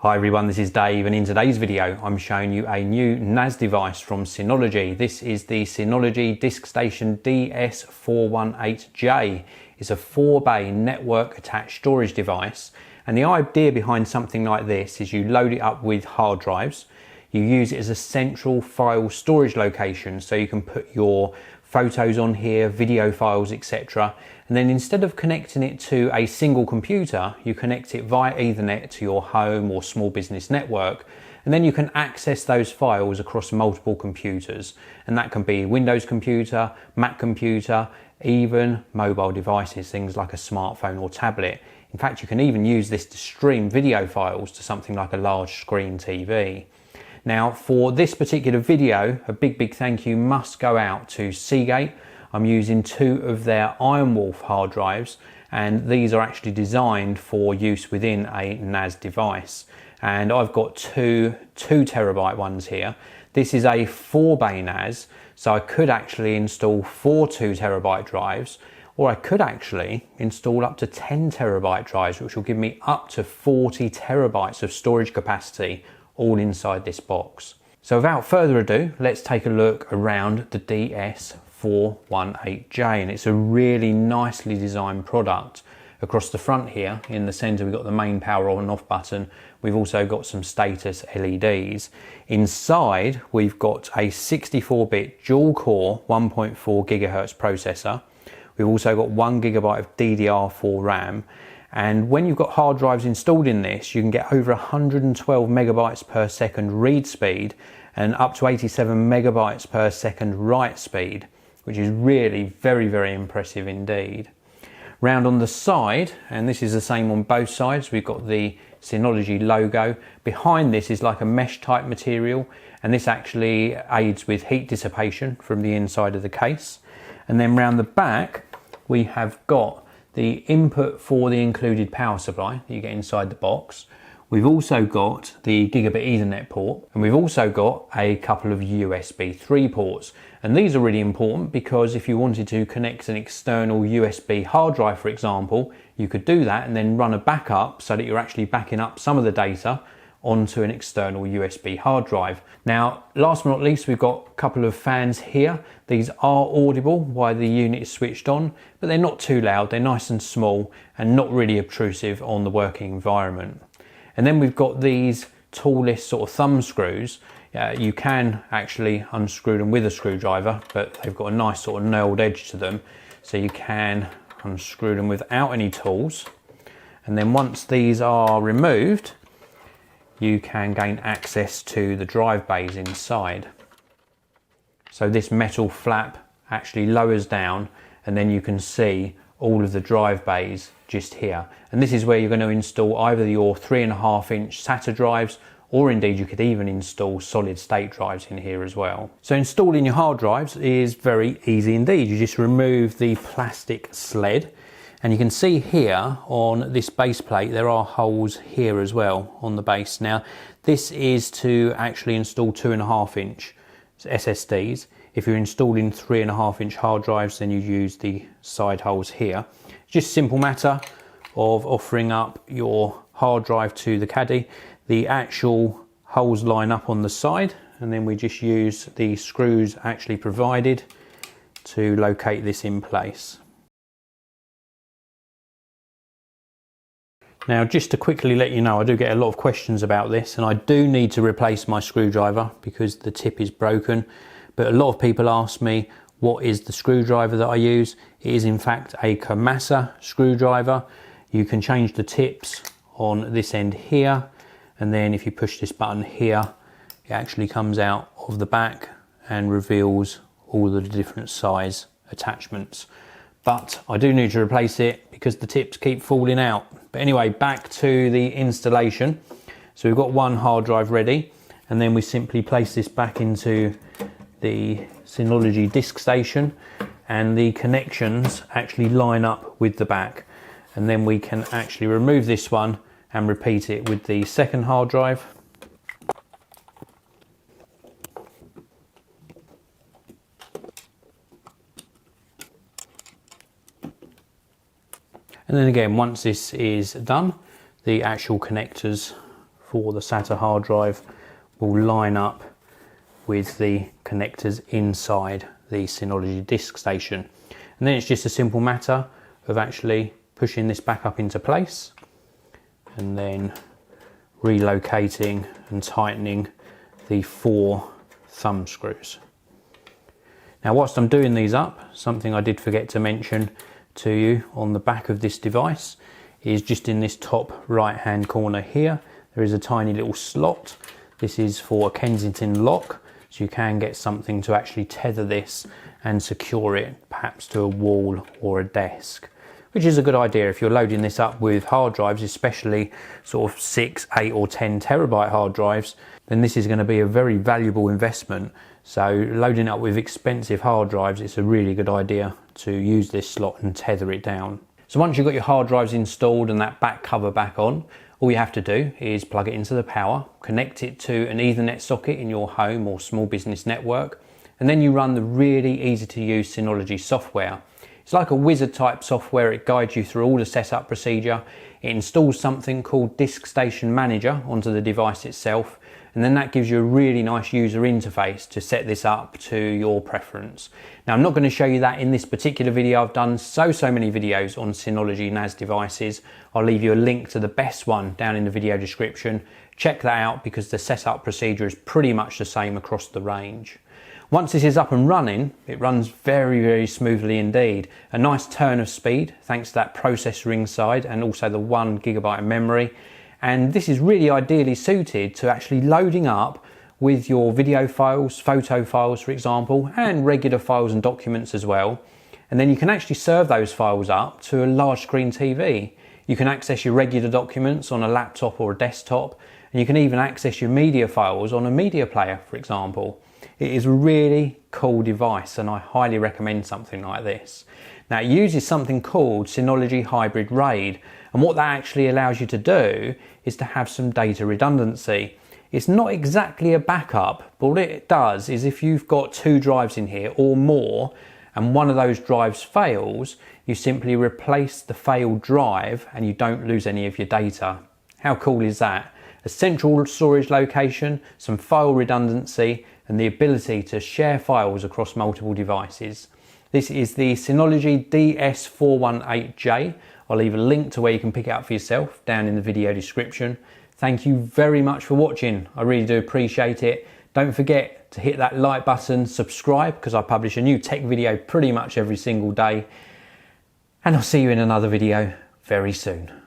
Hi everyone, this is Dave, and in today's video I'm showing you a new NAS device from Synology. This is the Synology DiskStation DS418j. It's a 4-bay network attached storage device, and the idea behind something like this is you load it up with hard drives. You use it as a central file storage location, so you can put your photos on here, video files, etc. And then instead of connecting it to a single computer, you connect it via Ethernet to your home or small business network. And then you can access those files across multiple computers. And that can be Windows computer, Mac computer, even mobile devices, things like a smartphone or tablet. In fact, you can even use this to stream video files to something like a large screen TV. Now, for this particular video, a big thank you must go out to Seagate. I'm using 2 of their Ironwolf hard drives, and these are actually designed for use within a NAS device. And I've got two 2TB ones here. This is a 4-bay NAS, so I could actually install 4 2TB drives, or I could actually install up to 10 TB drives, which will give me up to 40 TB of storage capacity, all inside this box. So without further ado, let's take a look around the DS418j, and it's a really nicely designed product. Across the front here, in the center, we've got the main power on and off button. We've also got some status LEDs. Inside, we've got a 64-bit dual-core 1.4 GHz processor. We've also got 1 GB of DDR4 RAM. And when you've got hard drives installed in this, you can get over 112 megabytes per second read speed and up to 87 megabytes per second write speed, which is really very impressive indeed. Round on the side, and this is the same on both sides, we've got the Synology logo. Behind this is like a mesh type material, and this actually aids with heat dissipation from the inside of the case. And then round the back, we have got the input for the included power supply that you get inside the box. We've also got the gigabit Ethernet port, and we've also got a couple of USB 3 ports. And these are really important because if you wanted to connect an external USB hard drive, for example, you could do that and then run a backup so that you're actually backing up some of the data onto an external USB hard drive. Now, last but not least, we've got a couple of fans here. These are audible while the unit is switched on, but they're not too loud. They're nice and small and not really obtrusive on the working environment. And then we've got these toolless sort of thumb screws. You can actually unscrew them with a screwdriver, but they've got a nice sort of knurled edge to them, so you can unscrew them without any tools. And then once these are removed, you can gain access to the drive bays inside. So this metal flap actually lowers down, and then you can see all of the drive bays just here. And this is where you're going to install either your 3.5-inch SATA drives, or indeed you could even install solid state drives in here as well. So installing your hard drives is very easy indeed. You just remove the plastic sled, and you can see here on this base plate there are holes here as well on the base. Now this is to actually install 2.5-inch SSDs. If you're installing 3.5-inch hard drives, then you use the side holes here. Just simple matter of offering up your hard drive to the caddy. The actual holes line up on the side, and then we just use the screws actually provided to locate this in place. Now, just to quickly let you know, I do get a lot of questions about this, and I do need to replace my screwdriver because the tip is broken. But a lot of people ask me, what is the screwdriver that I use? It is in fact a Kamasa screwdriver. You can change the tips on this end here, and then if you push this button here, it actually comes out of the back and reveals all of the different size attachments. But I do need to replace it because the tips keep falling out. But anyway, back to the installation. So we've got one hard drive ready, and then we simply place this back into the Synology DiskStation, and the connections actually line up with the back. And then we can actually remove this one and repeat it with the second hard drive. And then again, once this is done, the actual connectors for the SATA hard drive will line up with the connectors inside the Synology disk station. And then it's just a simple matter of actually pushing this back up into place and then relocating and tightening the 4 thumb screws. Now whilst I'm doing these up, something I did forget to mention to you on the back of this device is just in this top right hand corner here, there is a tiny little slot. This is for a Kensington lock, so you can get something to actually tether this and secure it, perhaps to a wall or a desk, which is a good idea if you're loading this up with hard drives, especially sort of 6, 8 or 10 terabyte hard drives, then this is going to be a very valuable investment. So loading up with expensive hard drives, it's a really good idea to use this slot and tether it down. So once you've got your hard drives installed and that back cover back on, all you have to do is plug it into the power, connect it to an Ethernet socket in your home or small business network, and then you run the really easy to use Synology software. It's like a wizard type software. It guides you through all the setup procedure. It installs something called Disk Station Manager onto the device itself, and then that gives you a really nice user interface to set this up to your preference. Now I'm not going to show you that in this particular video. I've done so many videos on Synology NAS devices. I'll leave you a link to the best one down in the video description. Check that out because the setup procedure is pretty much the same across the range. Once this is up and running, it runs very smoothly indeed. A nice turn of speed thanks to that processor inside and also the 1 GB of memory. And this is really ideally suited to actually loading up with your video files, photo files for example, and regular files and documents as well. And then you can actually serve those files up to a large screen TV. You can access your regular documents on a laptop or a desktop, and you can even access your media files on a media player for example. It is a really cool device and I highly recommend something like this. Now it uses something called Synology Hybrid RAID, and what that actually allows you to do is to have some data redundancy. It's not exactly a backup, but what it does is if you've got 2 drives in here or more and one of those drives fails, you simply replace the failed drive and you don't lose any of your data. How cool is that? A central storage location, some file redundancy, and the ability to share files across multiple devices. This is the Synology DS418j. I'll leave a link to where you can pick it up for yourself down in the video description. Thank you very much for watching. I really do appreciate it. Don't forget to hit that like button, subscribe, because I publish a new tech video pretty much every single day. And I'll see you in another video very soon.